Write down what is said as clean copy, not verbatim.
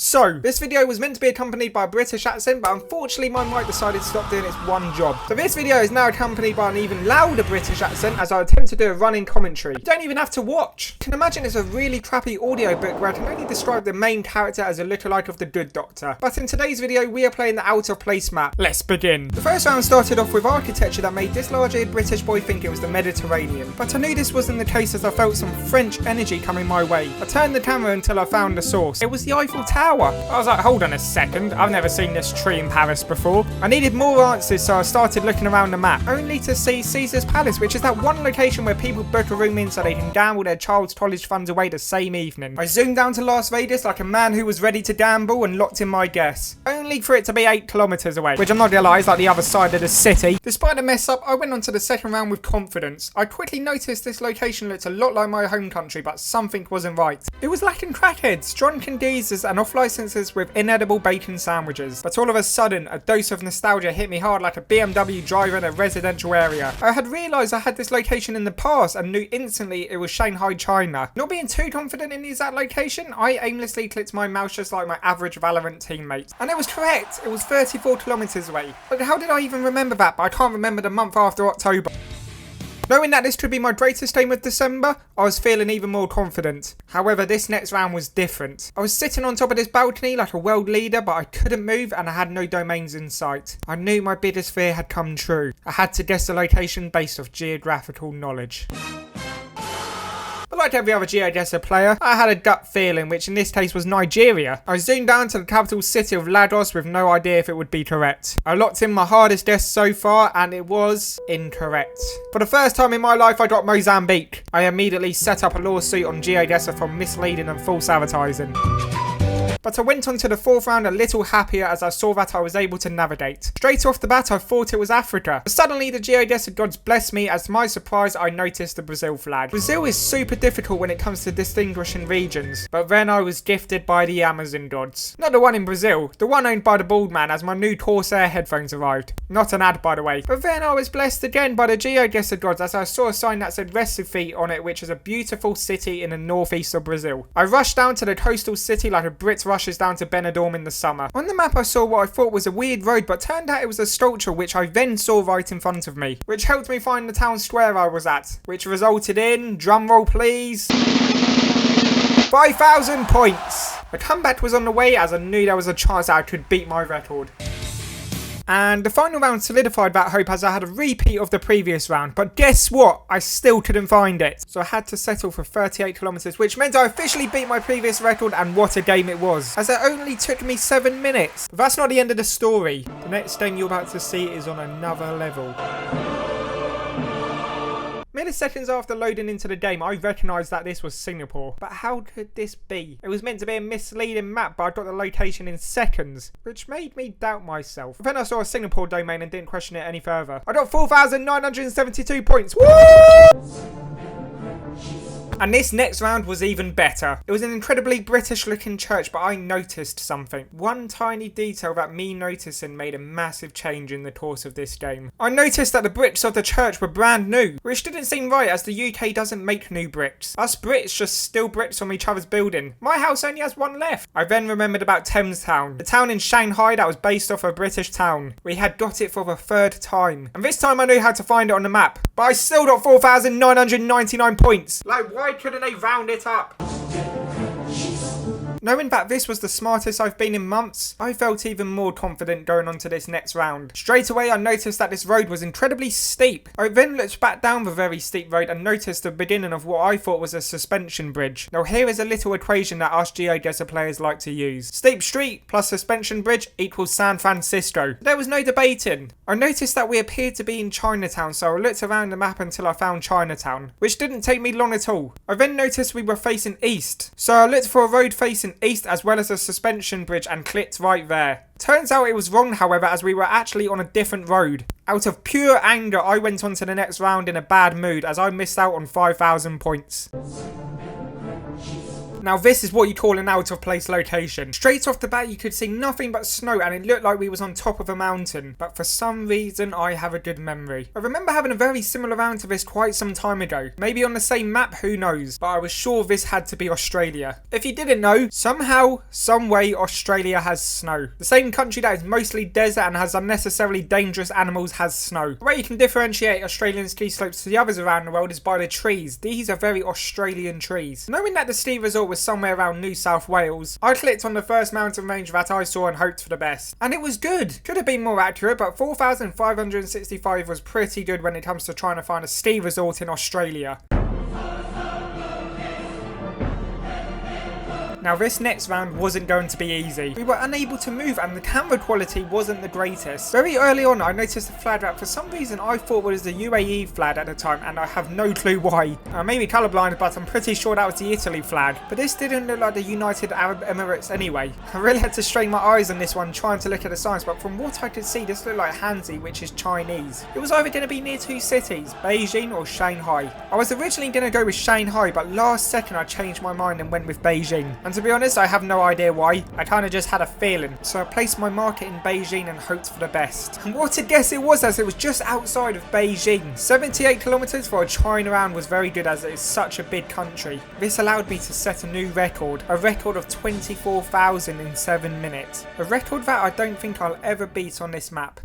So, this video was meant to be accompanied by a British accent, but unfortunately my mic decided to stop doing its one job. So this video is now accompanied by an even louder British accent as I attempt to do a running commentary. You don't even have to watch. You can imagine it's a really crappy audiobook where I can only describe the main character as a lookalike of the Good Doctor. But in today's video, we are playing the Out of Place map. Let's begin. The first round started off with architecture that made this large-eared British boy think it was the Mediterranean. But I knew this wasn't the case as I felt some French energy coming my way. I turned the camera until I found the source. It was the Eiffel Tower. I was like, hold on a second, I've never seen this tree in Paris before. I needed more answers, so I started looking around the map, only to see Caesar's Palace, which is that one location where people book a room in so they can gamble their child's college funds away the same evening. I zoomed down to Las Vegas like a man who was ready to gamble and locked in my guess, only for it to be 8 kilometers away, which I'm not gonna lie is like the other side of the city. Despite the mess up, I went on to the second round with confidence. I quickly noticed this location looked a lot like my home country, but something wasn't right. It was lacking crackheads, drunken geezers and off-licenses with inedible bacon sandwiches. But all of a sudden, a dose of nostalgia hit me hard like a BMW driver in a residential area. I had realised I had this location in the past and knew instantly it was Shanghai, China. Not being too confident in the exact location, I aimlessly clicked my mouse just like my average Valorant teammate. And it was correct, it was 34 kilometers away. But how did I even remember that? But I can't remember the month after October. Knowing that this could be my greatest aim of December, I was feeling even more confident. However, this next round was different. I was sitting on top of this balcony like a world leader, but I couldn't move and I had no domains in sight. I knew my biggest fear had come true. I had to guess the location based off geographical knowledge. But like every other Geoguessr player, I had a gut feeling, which in this case was Nigeria. I zoomed down to the capital city of Lagos with no idea if it would be correct. I locked in my hardest guess so far and it was incorrect. For the first time in my life I got Mozambique. I immediately set up a lawsuit on Geoguessr for misleading and false advertising. But I went on to the fourth round a little happier as I saw that I was able to navigate. Straight off the bat I thought it was Africa. But suddenly the Geoguessr gods blessed me as to my surprise I noticed the Brazil flag. Brazil is super difficult when it comes to distinguishing regions. But then I was gifted by the Amazon gods. Not the one in Brazil, the one owned by the bald man as my new Corsair headphones arrived. Not an ad by the way. But then I was blessed again by the Geoguessr gods as I saw a sign that said Recife on it, which is a beautiful city in the northeast of Brazil. I rushed down to the coastal city like a Brit rushes down to Benidorm in the summer. On the map I saw what I thought was a weird road, but turned out it was a sculpture which I then saw right in front of me, which helped me find the town square I was at, which resulted in, drumroll please, 5,000 points. A comeback was on the way as I knew there was a chance that I could beat my record. And the final round solidified that hope as I had a repeat of the previous round. But guess what? I still couldn't find it. So I had to settle for 38 kilometers, which meant I officially beat my previous record, and what a game it was. As it only took me 7 minutes. But that's not the end of the story. The next game you're about to see is on another level. Milliseconds after loading into the game, I recognised that this was Singapore. But how could this be? It was meant to be a misleading map, but I got the location in seconds, which made me doubt myself. Then I saw a Singapore domain and didn't question it any further. I got 4,972 points. Woo! And this next round was even better. It was an incredibly British looking church, but I noticed something. One tiny detail that me noticing made a massive change in the course of this game. I noticed that the bricks of the church were brand new, which didn't seem right as the UK doesn't make new bricks. Us Brits just steal bricks from each other's building. My house only has one left. I then remembered about Thames Town, the town in Shanghai that was based off a British town. We had got it for the 3rd time. And this time I knew how to find it on the map. But I still got 4,999 points. Like, why couldn't they round it up? Knowing that this was the smartest I've been in months, I felt even more confident going on to this next round. Straight away I noticed that this road was incredibly steep. I then looked back down the very steep road and noticed the beginning of what I thought was a suspension bridge. Now here is a little equation that us Geoguessr players like to use. Steep street plus suspension bridge equals San Francisco. There was no debating. I noticed that we appeared to be in Chinatown, so I looked around the map until I found Chinatown, which didn't take me long at all. I then noticed we were facing east, so I looked for a road facing east as well as a suspension bridge and clicked right there. Turns out it was wrong, however, as we were actually on a different road. Out of pure anger, I went on to the next round in a bad mood as I missed out on 5,000 points. Now this is what you call an out of place location. Straight off the bat you could see nothing but snow and it looked like we was on top of a mountain, but for some reason I have a good memory. I remember having a very similar round to this quite some time ago. Maybe on the same map, who knows, but I was sure this had to be Australia. If you didn't know, somehow, some way Australia has snow. The same country that is mostly desert and has unnecessarily dangerous animals has snow. The way you can differentiate Australian ski slopes to the others around the world is by the trees. These are very Australian trees. Knowing that the ski resort was somewhere around New South Wales, I clicked on the first mountain range that I saw and hoped for the best. And it was good. Could have been more accurate, but 4,565 was pretty good when it comes to trying to find a ski resort in Australia. Now this next round wasn't going to be easy. We were unable to move and the camera quality wasn't the greatest. Very early on I noticed a flag that for some reason I thought was the UAE flag at the time and I have no clue why. I may be colourblind but I'm pretty sure that was the Italy flag. But this didn't look like the United Arab Emirates anyway. I really had to strain my eyes on this one trying to look at the signs, but from what I could see this looked like Hanzi, which is Chinese. It was either going to be near two cities, Beijing or Shanghai. I was originally going to go with Shanghai but last second I changed my mind and went with Beijing. And to be honest, I have no idea why. I kind of just had a feeling. So I placed my market in Beijing and hoped for the best. And what a guess it was, as it was just outside of Beijing. 78 kilometers for a China round was very good as it is such a big country. This allowed me to set a new record. A record of 24,000 in 7 minutes. A record that I don't think I'll ever beat on this map.